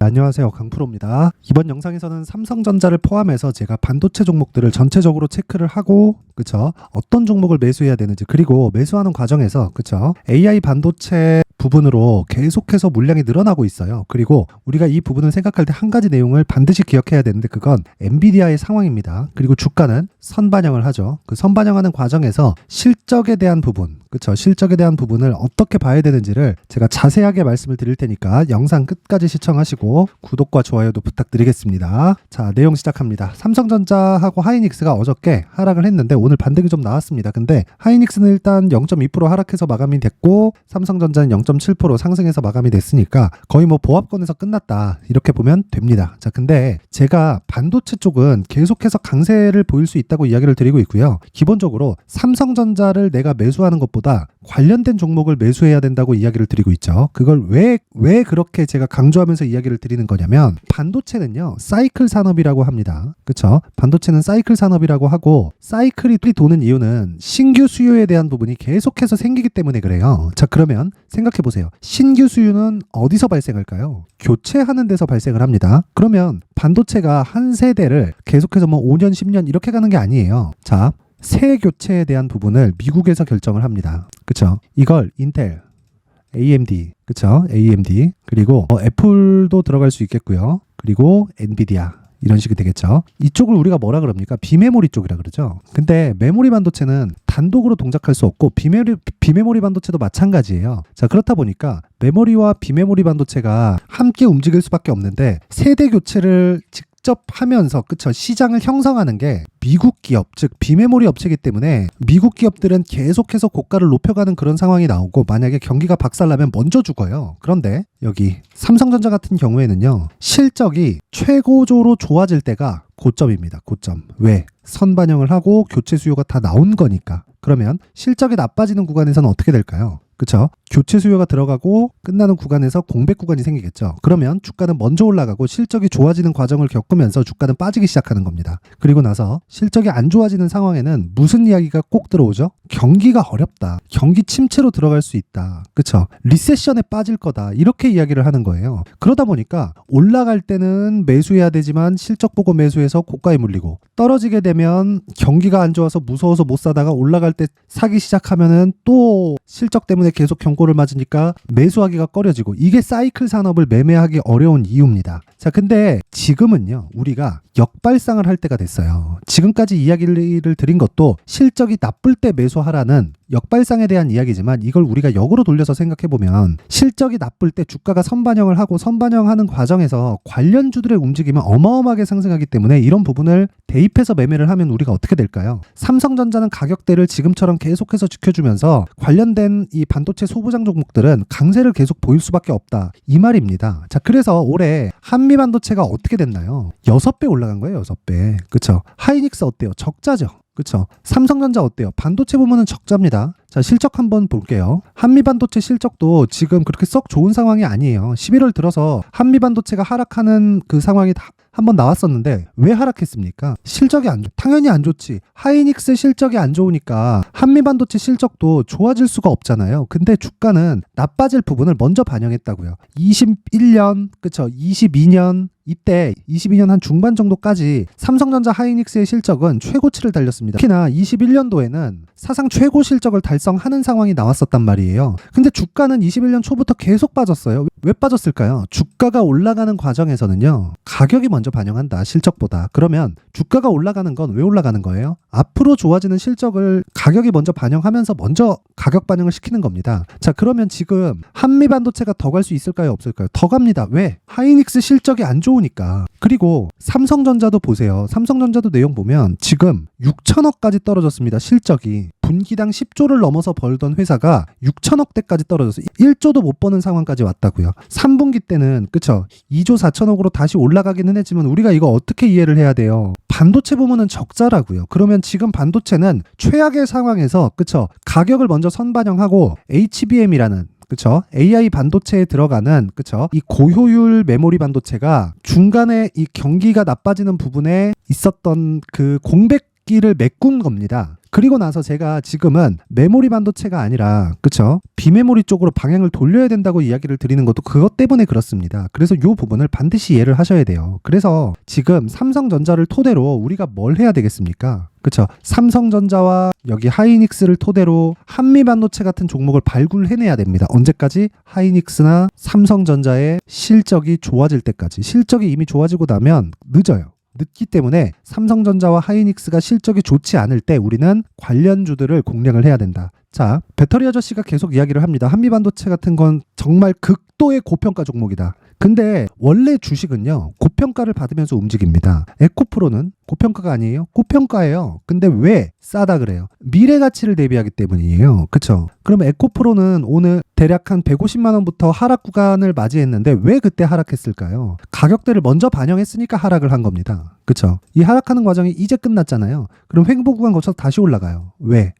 안녕하세요, 강프로입니다. 이번 영상에서는 삼성전자를 포함해서 제가 반도체 종목들을 전체적으로 체크를 하고, 그쵸? 어떤 종목을 매수해야 되는지, 그리고 매수하는 과정에서, 그쵸? AI 반도체 부분으로 계속해서 물량이 늘어나고 있어요. 그리고 우리가 이 부분을 생각할 때 한 가지 내용을 반드시 기억해야 되는데, 그건 엔비디아의 상황입니다. 그리고 주가는 선반영을 하죠. 그 선반영하는 과정에서 실적에 대한 부분, 그쵸? 실적에 대한 부분을 어떻게 봐야 되는지를 제가 자세하게 말씀을 드릴 테니까 영상 끝까지 시청하시고 구독과 좋아요도 부탁드리겠습니다. 자, 내용 시작합니다. 삼성전자하고 하이닉스가 어저께 하락을 했는데 오늘 반등이 좀 나왔습니다. 근데 하이닉스는 일단 0.2% 하락해서 마감이 됐고 삼성전자는 0.7% 상승해서 마감이 됐으니까 거의 뭐 보합권에서 끝났다, 이렇게 보면 됩니다. 자, 근데 제가 반도체 쪽은 계속해서 강세를 보일 수 있다고 이야기를 드리고 있고요. 기본적으로 삼성전자를 내가 매수하는 것보다 관련된 종목을 매수해야 된다고 이야기를 드리고 있죠. 그걸 왜 그렇게 제가 강조하면서 이야기를 드리는 거냐면, 반도체는요 사이클 산업이라고 합니다. 그쵸? 반도체는 사이클 산업이라고 하고, 사이클이 도는 이유는 신규 수요에 대한 부분이 계속해서 생기기 때문에 그래요. 자, 그러면 생각해 보세요. 신규 수요는 어디서 발생할까요? 교체하는 데서 발생을 합니다. 그러면 반도체가 한 세대를 계속해서 뭐 5년 10년 이렇게 가는 게 아니에요. 자, 새 교체에 대한 부분을 미국에서 결정을 합니다. 그쵸? 이걸 인텔, AMD, 그쵸? AMD, 그리고 애플도 들어갈 수 있겠고요. 그리고 엔비디아, 이런 식이 되겠죠. 이쪽을 우리가 뭐라 그럽니까? 비메모리 쪽이라 그러죠. 근데 메모리 반도체는 단독으로 동작할 수 없고 비메모리 반도체도 마찬가지예요. 자, 그렇다 보니까 메모리와 비메모리 반도체가 함께 움직일 수밖에 없는데, 세대 교체를 직접 하면서, 그쵸, 시장을 형성하는 게 미국 기업, 즉 비메모리 업체이기 때문에 미국 기업들은 계속해서 고가를 높여가는 그런 상황이 나오고, 만약에 경기가 박살나면 먼저 죽어요. 그런데 여기 삼성전자 같은 경우에는요, 실적이 최고조로 좋아질 때가 고점입니다. 고점. 왜? 선반영을 하고 교체 수요가 다 나온 거니까. 그러면 실적이 나빠지는 구간에서는 어떻게 될까요? 그쵸? 교체 수요가 들어가고 끝나는 구간에서 공백 구간이 생기겠죠. 그러면 주가는 먼저 올라가고 실적이 좋아지는 과정을 겪으면서 주가는 빠지기 시작하는 겁니다. 그리고 나서 실적이 안 좋아지는 상황에는 무슨 이야기가 꼭 들어오죠? 경기가 어렵다, 경기 침체로 들어갈 수 있다, 그쵸? 리세션에 빠질 거다, 이렇게 이야기를 하는 거예요. 그러다 보니까 올라갈 때는 매수해야 되지만 실적 보고 매수해서 고가에 물리고, 떨어지게 되면 경기가 안 좋아서 무서워서 못 사다가 올라갈 때 사기 시작하면은 또 실적 때문에 계속 경고를 맞으니까 매수하기가 꺼려지고, 이게 사이클 산업을 매매하기 어려운 이유입니다. 자, 근데 지금은요, 우리가 역발상을 할 때가 됐어요. 지금까지 이야기를 드린 것도 실적이 나쁠 때 매수하라는 역발상에 대한 이야기지만, 이걸 우리가 역으로 돌려서 생각해보면, 실적이 나쁠 때 주가가 선반영을 하고, 선반영하는 과정에서 관련주들의 움직임은 어마어마하게 상승하기 때문에 이런 부분을 대입해서 매매를 하면 우리가 어떻게 될까요? 삼성전자는 가격대를 지금처럼 계속해서 지켜주면서 관련된 이 반도체 소부장 종목들은 강세를 계속 보일 수밖에 없다, 이 말입니다. 자, 그래서 올해 한미 반도체가 어떻게 됐나요? 6배 올라간 거예요. 6배. 그쵸? 하이닉스 어때요? 적자죠. 그쵸? 삼성전자 어때요? 반도체 보면은 적자입니다. 자, 실적 한번 볼게요. 한미반도체 실적도 지금 그렇게 썩 좋은 상황이 아니에요. 11월 들어서 한미반도체가 하락하는 그 상황이 한번 나왔었는데 왜 하락했습니까? 실적이 당연히 안 좋지. 하이닉스 실적이 안 좋으니까 한미반도체 실적도 좋아질 수가 없잖아요. 근데 주가는 나빠질 부분을 먼저 반영했다고요. 21년, 그쵸? 22년, 이때 22년 한 중반 정도까지 삼성전자 하이닉스의 실적은 최고치를 달렸습니다. 특히나 21년도에는 사상 최고 실적을 달성하는 상황이 나왔었단 말이에요. 근데 주가는 21년 초부터 계속 빠졌어요. 왜 빠졌을까요? 주가가 올라가는 과정에서는요, 가격이 먼저 반영한다, 실적보다. 그러면 주가가 올라가는 건 왜 올라가는 거예요? 앞으로 좋아지는 실적을 가격이 먼저 반영하면서 먼저 가격 반영을 시키는 겁니다. 자, 그러면 지금 한미반도체가 더 갈 수 있을까요? 없을까요? 더 갑니다. 왜? 하이닉스 실적이 안 좋으니까. 그리고 삼성전자도 보세요. 삼성전자도 내용 보면 지금 6천억까지 떨어졌습니다. 실적이. 분기당 10조를 넘어서 벌던 회사가 6천억대까지 떨어져서 1조도 못 버는 상황까지 왔다고요. 3분기 때는, 그쵸, 2조 4천억으로 다시 올라가기는 했지만 우리가 이거 어떻게 이해를 해야 돼요? 반도체 부문은 적자라고요. 그러면 지금 반도체는 최악의 상황에서, 그쵸, 가격을 먼저 선반영하고 HBM이라는, 그쵸, AI 반도체에 들어가는, 그쵸, 이 고효율 메모리 반도체가 중간에 이 경기가 나빠지는 부분에 있었던 그 공백기를 메꾼 겁니다. 그리고 나서 제가 지금은 메모리 반도체가 아니라 그쵸? 비메모리 쪽으로 방향을 돌려야 된다고 이야기를 드리는 것도 그것 때문에 그렇습니다. 그래서 이 부분을 반드시 이해를 하셔야 돼요. 그래서 지금 삼성전자를 토대로 우리가 뭘 해야 되겠습니까? 그쵸? 삼성전자와 여기 하이닉스를 토대로 한미반도체 같은 종목을 발굴해내야 됩니다. 언제까지? 하이닉스나 삼성전자의 실적이 좋아질 때까지. 실적이 이미 좋아지고 나면 늦어요. 늦기 때문에 삼성전자와 하이닉스가 실적이 좋지 않을 때 우리는 관련주들을 공략을 해야 된다. 자, 배터리 아저씨가 계속 이야기를 합니다. 한미반도체 같은 건 정말 극도의 고평가 종목이다. 근데 원래 주식은요, 고평가를 받으면서 움직입니다. 에코프로는 고평가가 아니에요? 고평가예요. 근데 왜 싸다 그래요? 미래 가치를 대비하기 때문이에요. 그쵸? 그럼 에코프로는 오늘 대략 한 150만 원부터 하락 구간을 맞이했는데 왜 그때 하락했을까요? 가격대를 먼저 반영했으니까 하락을 한 겁니다. 그쵸? 이 하락하는 과정이 이제 끝났잖아요. 그럼 횡보 구간 거쳐서 다시 올라가요. 왜?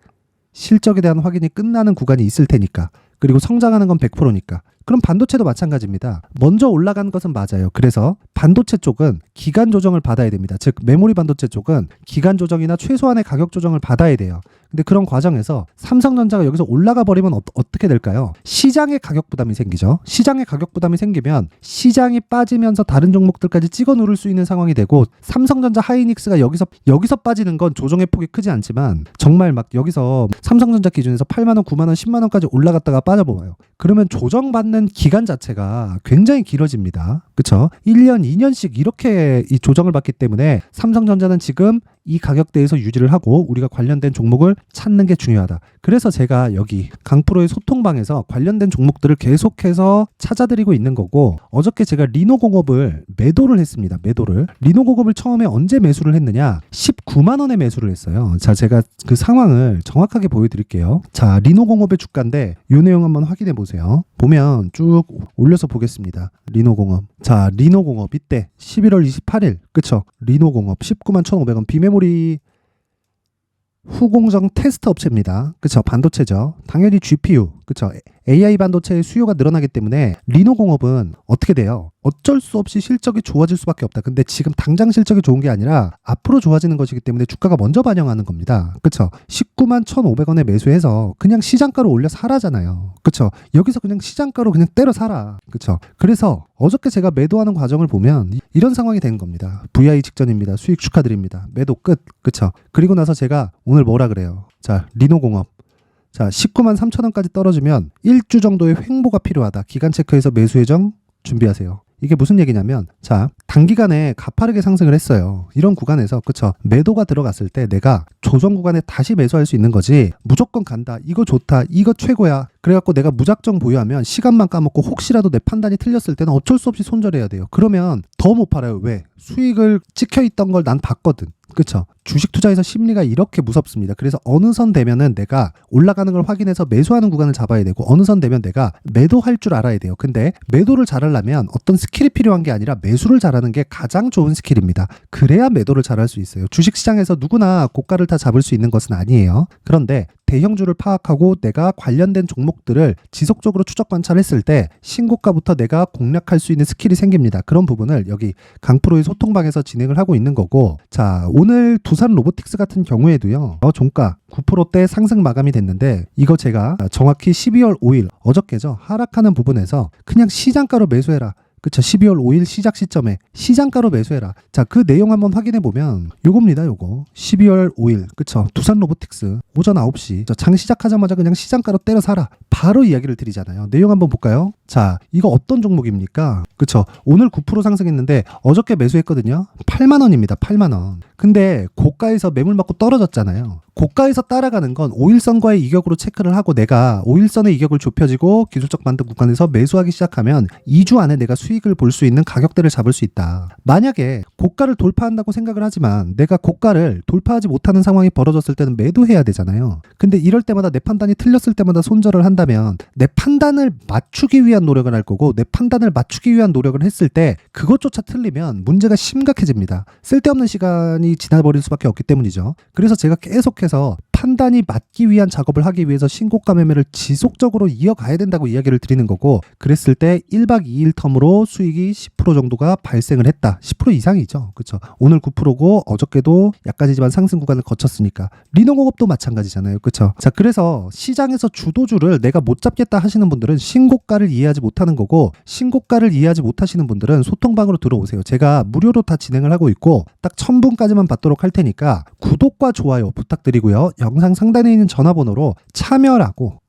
실적에 대한 확인이 끝나는 구간이 있을 테니까. 그리고 성장하는 건 100%니까. 그럼 반도체도 마찬가지입니다. 먼저 올라간 것은 맞아요. 그래서 반도체 쪽은 기간 조정을 받아야 됩니다. 즉 메모리 반도체 쪽은 기간 조정이나 최소한의 가격 조정을 받아야 돼요. 근데 그런 과정에서 삼성전자가 여기서 올라가 버리면 어떻게 될까요? 시장의 가격 부담이 생기죠. 시장의 가격 부담이 생기면 시장이 빠지면서 다른 종목들까지 찍어 누를 수 있는 상황이 되고 삼성전자 하이닉스가 여기서 빠지는 건 조정의 폭이 크지 않지만 정말 막 여기서 삼성전자 기준에서 8만 원, 9만 원, 10만 원까지 올라갔다가 빠져보아요. 그러면 조정받는 기간 자체가 굉장히 길어집니다. 그렇죠? 1년, 2년씩 이렇게 이 조정을 받기 때문에 삼성전자는 지금 이 가격대에서 유지를 하고 우리가 관련된 종목을 찾는 게 중요하다. 그래서 제가 여기 강프로의 소통방에서 관련된 종목들을 계속해서 찾아드리고 있는 거고, 어저께 제가 리노공업을 매도를 했습니다. 매도를. 리노공업을 처음에 언제 매수를 했느냐? 19만 원에 매수를 했어요. 자, 제가 그 상황을 정확하게 보여드릴게요. 자, 리노공업의 주가인데 이 내용 한번 확인해 보세요. 보면 쭉 올려서 보겠습니다. 리노공업. 자, 리노공업 이때 11월 28일 그쵸? 리노공업 19만 1,500원 비메모리 후공정 테스트 업체입니다. 그쵸? 반도체죠. 당연히 GPU. 그쵸? AI 반도체의 수요가 늘어나기 때문에 리노공업은 어떻게 돼요? 어쩔 수 없이 실적이 좋아질 수밖에 없다. 근데 지금 당장 실적이 좋은 게 아니라 앞으로 좋아지는 것이기 때문에 주가가 먼저 반영하는 겁니다. 그쵸? 19만 1,500원에 매수해서 그냥 시장가로 올려 사라잖아요. 그쵸? 여기서 그냥 시장가로 그냥 때려 사라. 그쵸? 그래서 어저께 제가 매도하는 과정을 보면 이런 상황이 된 겁니다. VI 직전입니다. 수익 축하드립니다. 매도 끝. 그쵸? 그리고 나서 제가 오늘 뭐라 그래요? 자, 리노공업. 자, 19만 3천원까지 떨어지면 1주 정도의 횡보가 필요하다. 기간 체크해서 매수 예정 준비하세요. 이게 무슨 얘기냐면, 자, 단기간에 가파르게 상승을 했어요. 이런 구간에서, 그쵸? 매도가 들어갔을 때 내가 조정 구간에 다시 매수할 수 있는 거지, 무조건 간다, 이거 좋다, 이거 최고야, 그래갖고 내가 무작정 보유하면 시간만 까먹고 혹시라도 내 판단이 틀렸을 때는 어쩔 수 없이 손절해야 돼요. 그러면 더 못 팔아요. 왜? 수익을 찍혀있던 걸 난 봤거든. 그쵸? 주식 투자에서 심리가 이렇게 무섭습니다. 그래서 어느 선 되면은 내가 올라가는 걸 확인해서 매수하는 구간을 잡아야 되고, 어느 선 되면 내가 매도할 줄 알아야 돼요. 근데 매도를 잘하려면 어떤 스킬이 필요한 게 아니라 매수를 잘하는 게 가장 좋은 스킬입니다. 그래야 매도를 잘할 수 있어요. 주식시장에서 누구나 고가를 다 잡을 수 있는 것은 아니에요. 그런데 대형주를 파악하고 내가 관련된 종목들을 지속적으로 추적 관찰했을 때 신고가부터 내가 공략할 수 있는 스킬이 생깁니다. 그런 부분을 여기 강프로의 소통방에서 진행을 하고 있는 거고, 자, 오늘 두산 로보틱스 같은 경우에도요, 종가 9%대 상승 마감이 됐는데, 이거 제가 정확히 12월 5일 어저께죠, 하락하는 부분에서 그냥 시장가로 매수해라. 그쵸? 12월 5일 시작 시점에 시장가로 매수해라. 자, 그 내용 한번 확인해 보면 요겁니다. 요거 12월 5일 그쵸? 두산 로보틱스 오전 9시 장 시작하자마자 그냥 시장가로 때려 사라. 바로 이야기를 드리잖아요. 내용 한번 볼까요? 자, 이거 어떤 종목입니까? 그쵸? 오늘 9% 상승했는데 어저께 매수했거든요. 8만 원입니다. 8만 원. 근데 고가에서 매물 맞고 떨어졌잖아요. 고가에서 따라가는 건 5일선과의 이격으로 체크를 하고, 내가 5일선의 이격을 좁혀지고 기술적 반등 구간에서 매수하기 시작하면 2주 안에 내가 수익을 볼 수 있는 가격대를 잡을 수 있다. 만약에 고가를 돌파한다고 생각을 하지만 내가 고가를 돌파하지 못하는 상황이 벌어졌을 때는 매도해야 되잖아요. 근데 이럴 때마다 내 판단이 틀렸을 때마다 손절을 한다면 내 판단을 맞추기 위한 노력을 할 거고, 내 판단을 맞추기 위한 노력을 했을 때 그것조차 틀리면 문제가 심각해집니다. 쓸데없는 시간이 지나버릴 수밖에 없기 때문이죠. 그래서 제가 계속해서 판단이 맞기 위한 작업을 하기 위해서 신고가 매매를 지속적으로 이어가야 된다고 이야기를 드리는 거고, 그랬을 때 1박 2일 텀으로 수익이 10% 9% 정도가 발생을 했다. 10% 이상이죠. 그렇죠. 오늘 9%고 어저께도 약간이지만 상승 구간을 거쳤으니까 리노공업도 마찬가지잖아요. 그렇죠. 자, 그래서 시장에서 주도주를 내가 못 잡겠다 하시는 분들은 신고가를 이해하지 못하는 거고, 신고가를 이해하지 못하시는 분들은 소통방으로 들어오세요. 제가 무료로 다 진행을 하고 있고 딱 1000분까지만 받도록 할 테니까 구독과 좋아요 부탁드리고요. 영상 상단에 있는 전화번호로 참여라고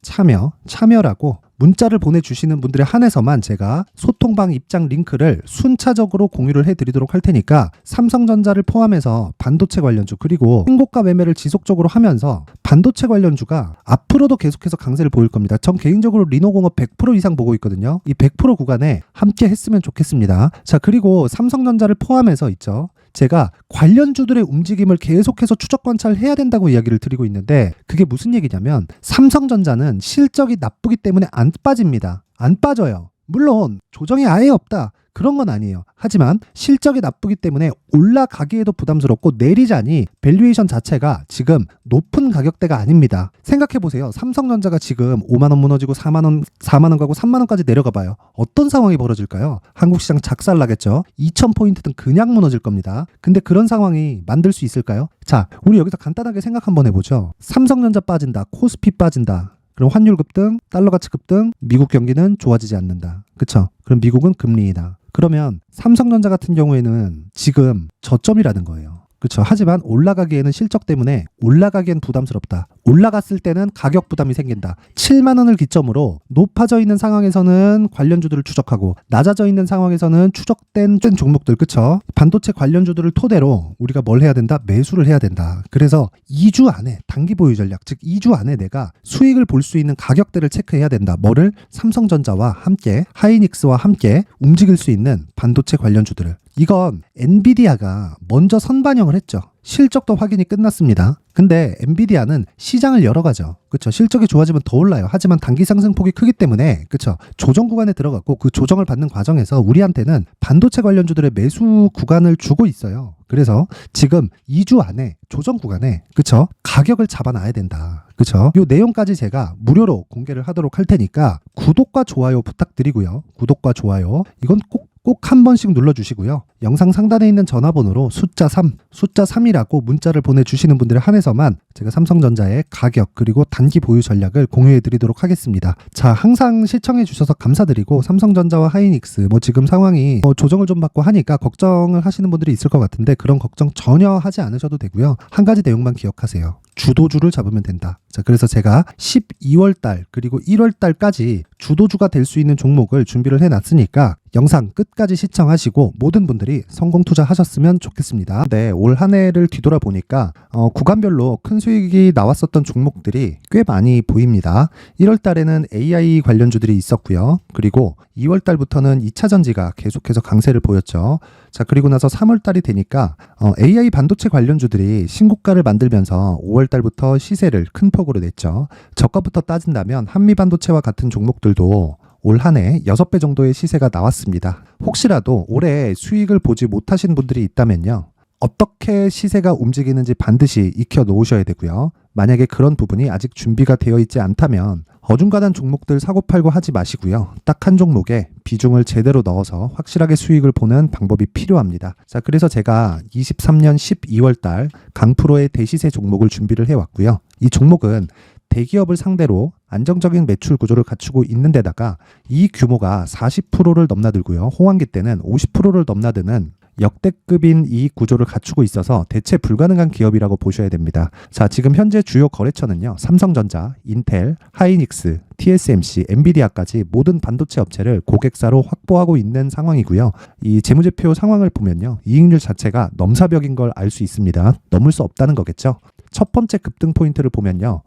문자를 보내주시는 분들에 한해서만 제가 소통방 입장 링크를 순차적으로 공유를 해드리도록 할 테니까 삼성전자를 포함해서 반도체 관련주 그리고 신고가 매매를 지속적으로 하면서 반도체 관련주가 앞으로도 계속해서 강세를 보일 겁니다. 전 개인적으로 리노공업 100% 이상 보고 있거든요. 이 100% 구간에 함께 했으면 좋겠습니다. 자, 그리고 삼성전자를 포함해서 있죠. 제가 관련주들의 움직임을 계속해서 추적 관찰해야 된다고 이야기를 드리고 있는데, 그게 무슨 얘기냐면 삼성전자는 실적이 나쁘기 때문에 안 빠집니다. 안 빠져요. 물론 조정이 아예 없다, 그런 건 아니에요. 하지만 실적이 나쁘기 때문에 올라가기에도 부담스럽고 내리자니 밸류에이션 자체가 지금 높은 가격대가 아닙니다. 생각해보세요. 삼성전자가 지금 5만원 무너지고 4만원 가고 3만원까지 내려가 봐요. 어떤 상황이 벌어질까요? 한국 시장 작살나겠죠. 2000포인트는 그냥 무너질 겁니다. 근데 그런 상황이 만들 수 있을까요? 자, 우리 여기서 간단하게 생각 한번 해보죠. 삼성전자 빠진다, 코스피 빠진다, 그럼 환율 급등, 달러 가치 급등, 미국 경기는 좋아지지 않는다. 그쵸? 그럼 미국은 금리이다. 그러면 삼성전자 같은 경우에는 지금 저점이라는 거예요. 그렇죠. 하지만 올라가기에는 실적 때문에 올라가기엔 부담스럽다. 올라갔을 때는 가격 부담이 생긴다. 7만 원을 기점으로 높아져 있는 상황에서는 관련주들을 추적하고 낮아져 있는 상황에서는 추적된 종목들, 그렇죠. 반도체 관련주들을 토대로 우리가 뭘 해야 된다? 매수를 해야 된다. 그래서 2주 안에 단기 보유 전략, 즉 2주 안에 내가 수익을 볼 수 있는 가격대를 체크해야 된다. 뭐를? 삼성전자와 함께, 하이닉스와 함께 움직일 수 있는 반도체 관련주들을. 이건 엔비디아가 먼저 선반영을 했죠. 실적도 확인이 끝났습니다. 근데 엔비디아는 시장을 열어가죠. 그렇죠. 실적이 좋아지면 더 올라요. 하지만 단기 상승폭이 크기 때문에, 그렇죠, 조정 구간에 들어갔고 그 조정을 받는 과정에서 우리한테는 반도체 관련주들의 매수 구간을 주고 있어요. 그래서 지금 2주 안에 조정 구간에, 그렇죠, 가격을 잡아놔야 된다. 그렇죠. 이 내용까지 제가 무료로 공개를 하도록 할 테니까 구독과 좋아요 부탁드리고요. 구독과 좋아요 이건 꼭 한 번씩 눌러주시고요. 영상 상단에 있는 전화번호로 숫자 3이라고 문자를 보내주시는 분들에 한해서만 제가 삼성전자의 가격 그리고 단기 보유 전략을 공유해드리도록 하겠습니다. 자, 항상 시청해주셔서 감사드리고, 삼성전자와 하이닉스 지금 상황이 조정을 좀 받고 하니까 걱정을 하시는 분들이 있을 것 같은데 그런 걱정 전혀 하지 않으셔도 되고요. 한 가지 내용만 기억하세요. 주도주를 잡으면 된다. 자, 그래서 제가 12월달 그리고 1월달까지 주도주가 될 수 있는 종목을 준비를 해놨으니까 영상 끝까지 시청하시고 모든 분들이 성공 투자하셨으면 좋겠습니다. 네, 올 한 해를 뒤돌아보니까 구간별로 큰 수익이 나왔었던 종목들이 꽤 많이 보입니다. 1월달에는 AI 관련주들이 있었고요. 그리고 2월달부터는 2차전지가 계속해서 강세를 보였죠. 자, 그리고 나서 3월달이 되니까 AI 반도체 관련주들이 신고가를 만들면서 5월달부터 시세를 큰 폭으로 냈죠. 저가부터 따진다면 한미반도체와 같은 종목들도 올 한 해 6배 정도의 시세가 나왔습니다. 혹시라도 올해 수익을 보지 못하신 분들이 있다면요, 어떻게 시세가 움직이는지 반드시 익혀 놓으셔야 되고요. 만약에 그런 부분이 아직 준비가 되어 있지 않다면 어중간한 종목들 사고팔고 하지 마시고요. 딱 한 종목에 비중을 제대로 넣어서 확실하게 수익을 보는 방법이 필요합니다. 자, 그래서 제가 23년 12월 달 강프로의 대시세 종목을 준비를 해왔고요. 이 종목은 대기업을 상대로 안정적인 매출 구조를 갖추고 있는 데다가 이 규모가 40%를 넘나들고요. 호황기 때는 50%를 넘나드는 역대급인 이익 구조를 갖추고 있어서 대체 불가능한 기업이라고 보셔야 됩니다. 자, 지금 현재 주요 거래처는요, 삼성전자, 인텔, 하이닉스, TSMC, 엔비디아까지 모든 반도체 업체를 고객사로 확보하고 있는 상황이고요. 이 재무제표 상황을 보면요, 이익률 자체가 넘사벽인 걸 알 수 있습니다. 넘을 수 없다는 거겠죠. 첫 번째 급등 포인트를 보면요,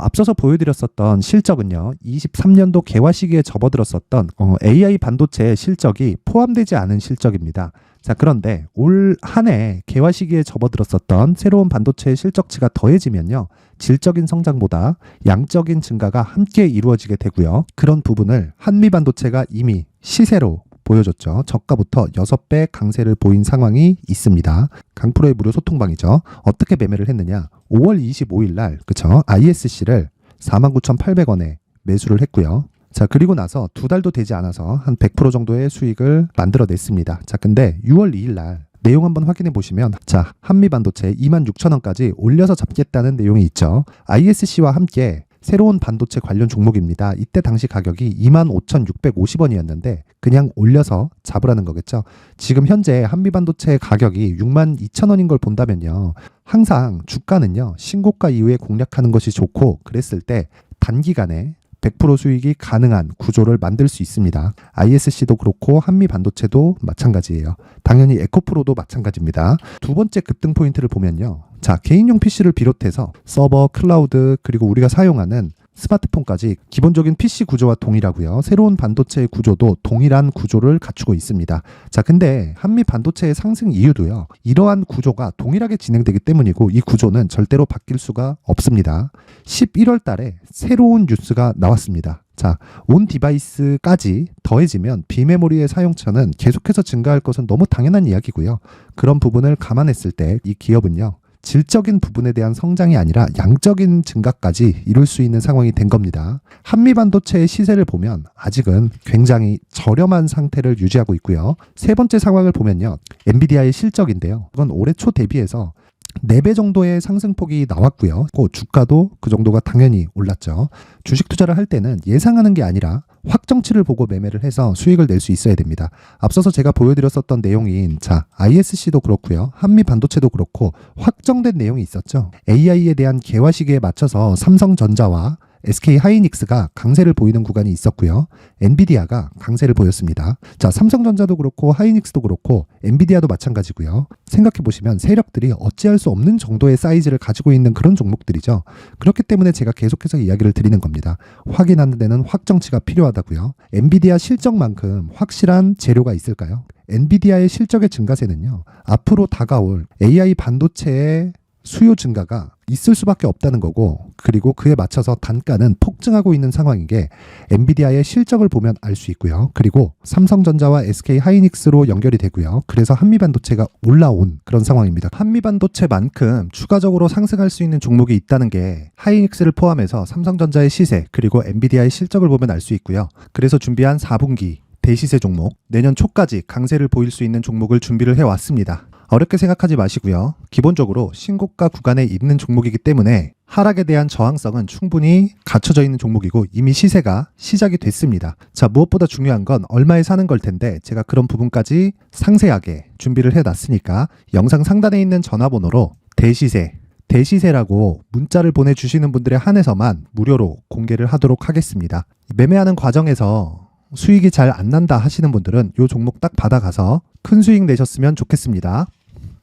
앞서서 보여드렸었던 실적은요, 23년도 개화 시기에 접어들었었던 AI 반도체의 실적이 포함되지 않은 실적입니다. 자, 그런데 올 한 해 개화 시기에 접어들었었던 새로운 반도체의 실적치가 더해지면요, 질적인 성장보다 양적인 증가가 함께 이루어지게 되고요. 그런 부분을 한미반도체가 이미 시세로 보여줬죠. 저가부터 6배 강세를 보인 상황이 있습니다. 강프로의 무료 소통방이죠. 어떻게 매매를 했느냐? 5월 25일 날, 그쵸? ISC를 49,800원에 매수를 했고요. 자, 그리고 나서 2달도 되지 않아서 한 100% 정도의 수익을 만들어냈습니다. 자, 근데 6월 2일 날 내용 한번 확인해 보시면, 자, 한미반도체 26,000원까지 올려서 잡겠다는 내용이 있죠. ISC와 함께 새로운 반도체 관련 종목입니다. 이때 당시 가격이 25,650원이었는데 그냥 올려서 잡으라는 거겠죠. 지금 현재 한미반도체 가격이 62,000원인 걸 본다면요, 항상 주가는요 신고가 이후에 공략하는 것이 좋고, 그랬을 때 단기간에 100% 수익이 가능한 구조를 만들 수 있습니다. ISC도 그렇고 한미반도체도 마찬가지예요. 당연히 에코프로도 마찬가지입니다. 두 번째 급등 포인트를 보면요, 자, 개인용 PC를 비롯해서 서버, 클라우드, 그리고 우리가 사용하는 스마트폰까지 기본적인 PC 구조와 동일하고요. 새로운 반도체의 구조도 동일한 구조를 갖추고 있습니다. 자, 근데 한미 반도체의 상승 이유도요, 이러한 구조가 동일하게 진행되기 때문이고, 이 구조는 절대로 바뀔 수가 없습니다. 11월 달에 새로운 뉴스가 나왔습니다. 자, 온 디바이스까지 더해지면 비메모리의 사용처는 계속해서 증가할 것은 너무 당연한 이야기고요. 그런 부분을 감안했을 때 이 기업은요, 질적인 부분에 대한 성장이 아니라 양적인 증가까지 이룰 수 있는 상황이 된 겁니다. 한미반도체의 시세를 보면 아직은 굉장히 저렴한 상태를 유지하고 있고요. 세 번째 상황을 보면요, 엔비디아의 실적인데요, 이건 올해 초 대비해서 4배 정도의 상승폭이 나왔고요. 그 주가도 그 정도가 당연히 올랐죠. 주식 투자를 할 때는 예상하는 게 아니라 확정치를 보고 매매를 해서 수익을 낼 수 있어야 됩니다. 앞서서 제가 보여드렸었던 내용인, 자, ISC도 그렇고요, 한미 반도체도 그렇고 확정된 내용이 있었죠. AI에 대한 개화 시기에 맞춰서 삼성전자와 SK 하이닉스가 강세를 보이는 구간이 있었고요. 엔비디아가 강세를 보였습니다. 자, 삼성전자도 그렇고 하이닉스도 그렇고 엔비디아도 마찬가지고요. 생각해 보시면 세력들이 어찌할 수 없는 정도의 사이즈를 가지고 있는 그런 종목들이죠. 그렇기 때문에 제가 계속해서 이야기를 드리는 겁니다. 확인하는 데는 확정치가 필요하다고요. 엔비디아 실적만큼 확실한 재료가 있을까요? 엔비디아의 실적의 증가세는요, 앞으로 다가올 AI 반도체의 수요 증가가 있을 수밖에 없다는 거고, 그리고 그에 맞춰서 단가는 폭증하고 있는 상황인 게 엔비디아의 실적을 보면 알 수 있고요. 그리고 삼성전자와 SK 하이닉스로 연결이 되고요. 그래서 한미반도체가 올라온 그런 상황입니다. 한미반도체만큼 추가적으로 상승할 수 있는 종목이 있다는 게 하이닉스를 포함해서 삼성전자의 시세, 그리고 엔비디아의 실적을 보면 알 수 있고요. 그래서 준비한 4분기 대시세 종목, 내년 초까지 강세를 보일 수 있는 종목을 준비를 해왔습니다. 어렵게 생각하지 마시고요. 기본적으로 신고가 구간에 있는 종목이기 때문에 하락에 대한 저항성은 충분히 갖춰져 있는 종목이고, 이미 시세가 시작이 됐습니다. 자, 무엇보다 중요한 건 얼마에 사는 걸 텐데, 제가 그런 부분까지 상세하게 준비를 해놨으니까 영상 상단에 있는 전화번호로 대시세라고 문자를 보내주시는 분들에 한해서만 무료로 공개를 하도록 하겠습니다. 매매하는 과정에서 수익이 잘 안 난다 하시는 분들은 이 종목 딱 받아가서 큰 수익 내셨으면 좋겠습니다.